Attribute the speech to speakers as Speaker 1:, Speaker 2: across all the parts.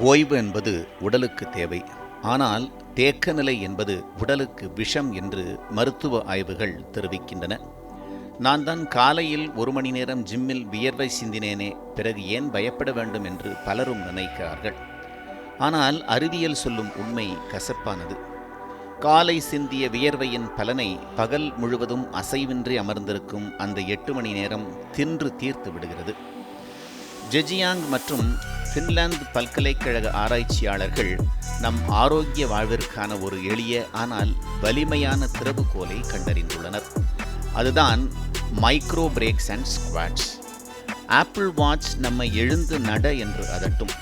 Speaker 1: ஓய்வு என்பது உடலுக்கு தேவை. ஆனால் தேக்க நிலை என்பது உடலுக்கு விஷம் என்று மருத்துவ ஆய்வுகள் தெரிவிக்கின்றன. நான் தான் காலையில் 1 மணி நேரம் ஜிம்மில் வியர்வை சிந்தினேனே, பிறகு ஏன் பயப்பட வேண்டும் என்று பலரும் நினைக்கிறார்கள். ஆனால் அறிவியல் சொல்லும் உண்மை கசப்பானது. காலை சிந்திய வியர்வையின் பலனை பகல் முழுவதும் அசைவின்றி அமர்ந்திருக்கும் அந்த 8 மணி நேரம் தின்று தீர்த்து விடுகிறது. ஜெஜியாங் மற்றும் பின்லாந்து பல்கலைக்கழக ஆராய்ச்சியாளர்கள் நம் ஆரோக்கிய வாழ்விற்கான ஒரு எளிய ஆனால் வலிமையான திறவுகோலை கண்டறிந்துள்ளனர். அதுதான் micro breaks and squats. Apple Watch நம்மை எழுந்து நட என்று அதட்டும்.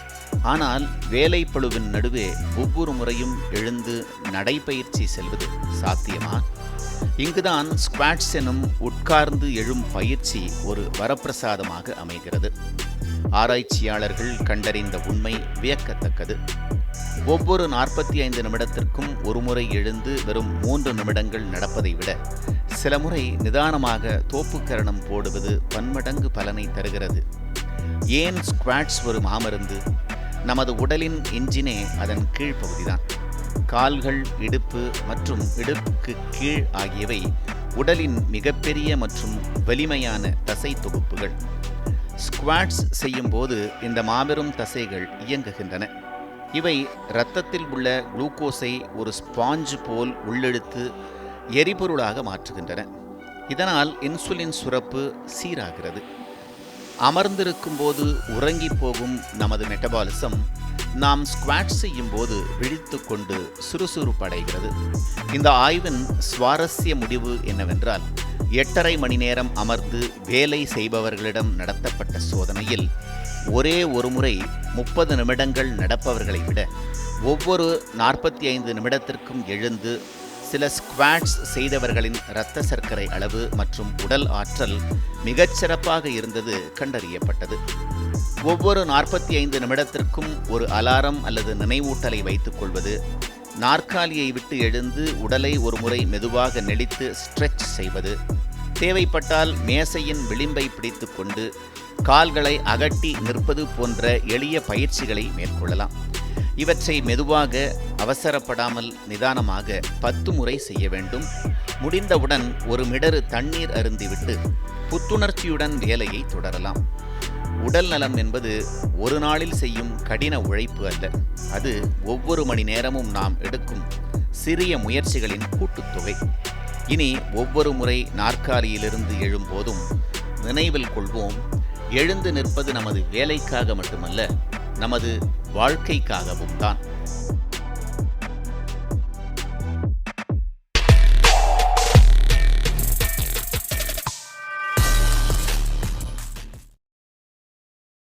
Speaker 1: ஆனால் வேலைப்பளுவின் நடுவே ஒவ்வொரு முறையும் எழுந்து நடைபயிற்சி செல்வது சாத்தியமா? இங்குதான் ஸ்குவாட்ஸ் எனும் உட்கார்ந்து எழும் பயிற்சி ஒரு வரப்பிரசாதமாக அமைகிறது. ஆராய்ச்சியாளர்கள் கண்டறிந்த உண்மை வியக்கத்தக்கது. ஒவ்வொரு 45 நிமிடத்திற்கும் ஒரு முறை எழுந்து வெறும் 3 நிமிடங்கள் நடப்பதை விட சில முறை நிதானமாக தோப்புக்கரணம் போடுவது பன்மடங்கு பலனை தருகிறது. ஏன் ஸ்குவாட்ஸ் ஒரு மாமருந்து? நமது உடலின் இன்ஜினே அதன் கீழ்ப்பகுதிதான். கால்கள், இடுப்பு மற்றும் இடுப்புக்கு கீழ் ஆகியவை உடலின் மிகப்பெரிய மற்றும் வலிமையான தசை தொகுப்புகள். ஸ்குவாட்ஸ் செய்யும் போது இந்த மாபெரும் தசைகள் இயங்குகின்றன. இவை இரத்தத்தில் உள்ள குளுக்கோஸை ஒரு ஸ்பாஞ்சு போல் உள்ளெடுத்து எரிபொருளாக மாற்றுகின்றன. இதனால் இன்சுலின் சுரப்பு சீராகிறது. அமர்ந்திருக்கும் போது உறங்கி போகும் நமது மெட்டபாலிசம் நாம் ஸ்குவாட்ஸ் செய்யும் போது விழித்து கொண்டு சுறுசுறுப்படைகிறது. இந்த ஆய்வின் சுவாரஸ்ய முடிவு என்னவென்றால், 8.5 மணி நேரம் அமர்ந்து வேலை செய்பவர்களிடம் நடத்தப்பட்ட சோதனையில் ஒரே ஒரு முறை 30 நிமிடங்கள் நடப்பவர்களை விட ஒவ்வொரு 45 நிமிடத்திற்கும் எழுந்து சில ஸ்குவாட்ஸ் செய்தவர்களின் இரத்த சர்க்கரை அளவு மற்றும் உடல் ஆற்றல் மிகச்சிறப்பாக இருந்தது கண்டறியப்பட்டது. ஒவ்வொரு 45 நிமிடத்திற்கும் ஒரு அலாரம் அல்லது நினைவூட்டலை வைத்துக் கொள்வது, நாற்காலியை விட்டு எழுந்து உடலை ஒரு முறை மெதுவாக நெளித்து ஸ்ட்ரெச் செய்வது, தேவைப்பட்டால் மேசையின் விளிம்பை பிடித்து கொண்டு கால்களை அகட்டி நிற்பது போன்ற எளிய பயிற்சிகளை மேற்கொள்ளலாம். இவற்றை மெதுவாக, அவசரப்படாமல் நிதானமாக 10 முறை செய்ய வேண்டும். முடிந்தவுடன் ஒரு மிடறு தண்ணீர் அருந்திவிட்டு புத்துணர்ச்சியுடன் வேலையை தொடரலாம். உடல் நலம் என்பது ஒரு நாளில் செய்யும் கடின உழைப்பு அல்ல. அது ஒவ்வொரு மணி நேரமும் நாம் எடுக்கும் சிறிய முயற்சிகளின் கூட்டுத்தொகை. இனி ஒவ்வொரு முறை நாற்காலியிலிருந்து எழும்போதும் நினைவில் கொள்வோம், எழுந்து நிற்பது நமது வேலைக்காக மட்டுமல்ல, நமது வாழ்க்கைக்காகவும் தான்.